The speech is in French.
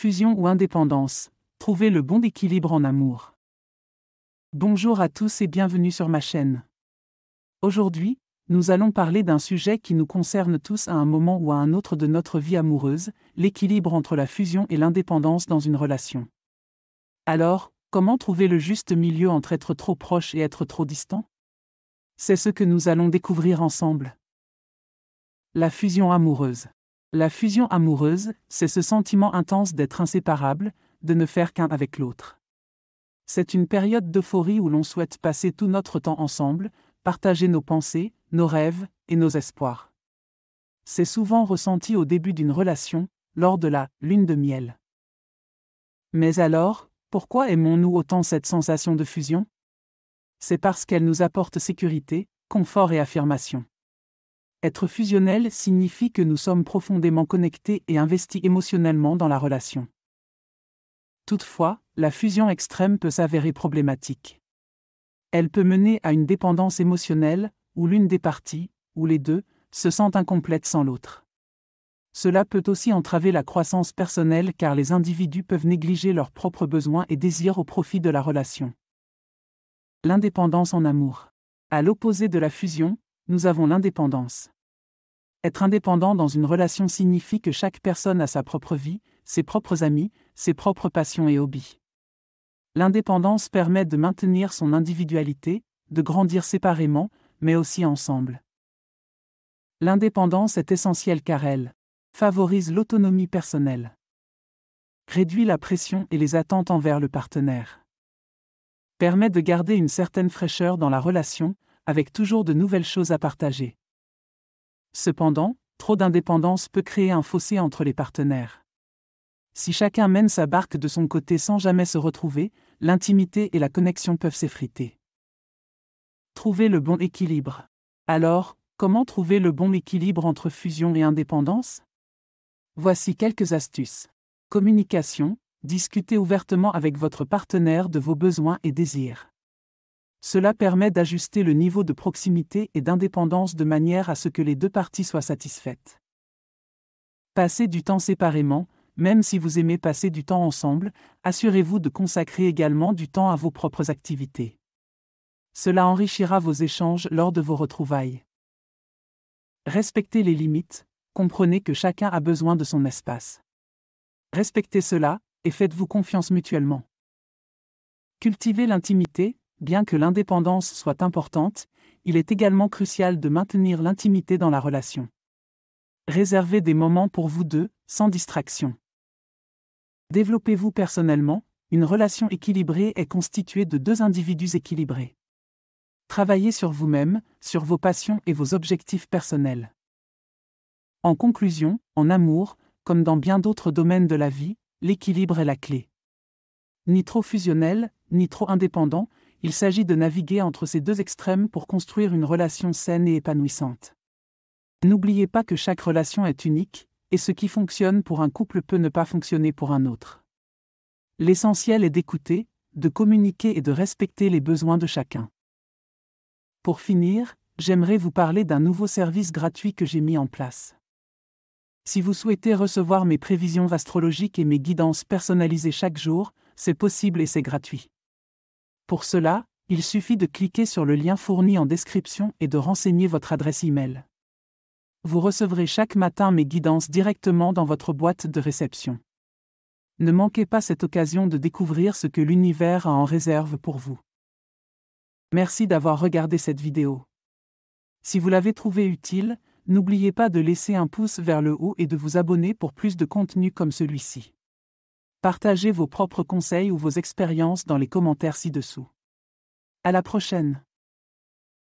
Fusion ou indépendance, trouvez le bon équilibre en amour. Bonjour à tous et bienvenue sur ma chaîne. Aujourd'hui, nous allons parler d'un sujet qui nous concerne tous à un moment ou à un autre de notre vie amoureuse, l'équilibre entre la fusion et l'indépendance dans une relation. Alors, comment trouver le juste milieu entre être trop proche et être trop distant? C'est ce que nous allons découvrir ensemble. La fusion amoureuse. La fusion amoureuse, c'est ce sentiment intense d'être inséparable, de ne faire qu'un avec l'autre. C'est une période d'euphorie où l'on souhaite passer tout notre temps ensemble, partager nos pensées, nos rêves et nos espoirs. C'est souvent ressenti au début d'une relation, lors de la lune de miel. Mais alors, pourquoi aimons-nous autant cette sensation de fusion? C'est parce qu'elle nous apporte sécurité, confort et affirmation. Être fusionnel signifie que nous sommes profondément connectés et investis émotionnellement dans la relation. Toutefois, la fusion extrême peut s'avérer problématique. Elle peut mener à une dépendance émotionnelle, où l'une des parties, ou les deux, se sentent incomplètes sans l'autre. Cela peut aussi entraver la croissance personnelle car les individus peuvent négliger leurs propres besoins et désirs au profit de la relation. L'indépendance en amour. À l'opposé de la fusion, nous avons l'indépendance. Être indépendant dans une relation signifie que chaque personne a sa propre vie, ses propres amis, ses propres passions et hobbies. L'indépendance permet de maintenir son individualité, de grandir séparément, mais aussi ensemble. L'indépendance est essentielle car elle favorise l'autonomie personnelle, réduit la pression et les attentes envers le partenaire, permet de garder une certaine fraîcheur dans la relation, avec toujours de nouvelles choses à partager. Cependant, trop d'indépendance peut créer un fossé entre les partenaires. Si chacun mène sa barque de son côté sans jamais se retrouver, l'intimité et la connexion peuvent s'effriter. Trouver le bon équilibre. Alors, comment trouver le bon équilibre entre fusion et indépendance? Voici quelques astuces. Communication. Discutez ouvertement avec votre partenaire de vos besoins et désirs. Cela permet d'ajuster le niveau de proximité et d'indépendance de manière à ce que les deux parties soient satisfaites. Passez du temps séparément, même si vous aimez passer du temps ensemble, assurez-vous de consacrer également du temps à vos propres activités. Cela enrichira vos échanges lors de vos retrouvailles. Respectez les limites, comprenez que chacun a besoin de son espace. Respectez cela, et faites-vous confiance mutuellement. Cultivez l'intimité. Bien que l'indépendance soit importante, il est également crucial de maintenir l'intimité dans la relation. Réservez des moments pour vous deux, sans distraction. Développez-vous personnellement. Une relation équilibrée est constituée de deux individus équilibrés. Travaillez sur vous-même, sur vos passions et vos objectifs personnels. En conclusion, en amour, comme dans bien d'autres domaines de la vie, l'équilibre est la clé. Ni trop fusionnel, ni trop indépendant, il s'agit de naviguer entre ces deux extrêmes pour construire une relation saine et épanouissante. N'oubliez pas que chaque relation est unique, et ce qui fonctionne pour un couple peut ne pas fonctionner pour un autre. L'essentiel est d'écouter, de communiquer et de respecter les besoins de chacun. Pour finir, j'aimerais vous parler d'un nouveau service gratuit que j'ai mis en place. Si vous souhaitez recevoir mes prévisions astrologiques et mes guidances personnalisées chaque jour, c'est possible et c'est gratuit. Pour cela, il suffit de cliquer sur le lien fourni en description et de renseigner votre adresse e-mail. Vous recevrez chaque matin mes guidances directement dans votre boîte de réception. Ne manquez pas cette occasion de découvrir ce que l'univers a en réserve pour vous. Merci d'avoir regardé cette vidéo. Si vous l'avez trouvée utile, n'oubliez pas de laisser un pouce vers le haut et de vous abonner pour plus de contenu comme celui-ci. Partagez vos propres conseils ou vos expériences dans les commentaires ci-dessous. À la prochaine!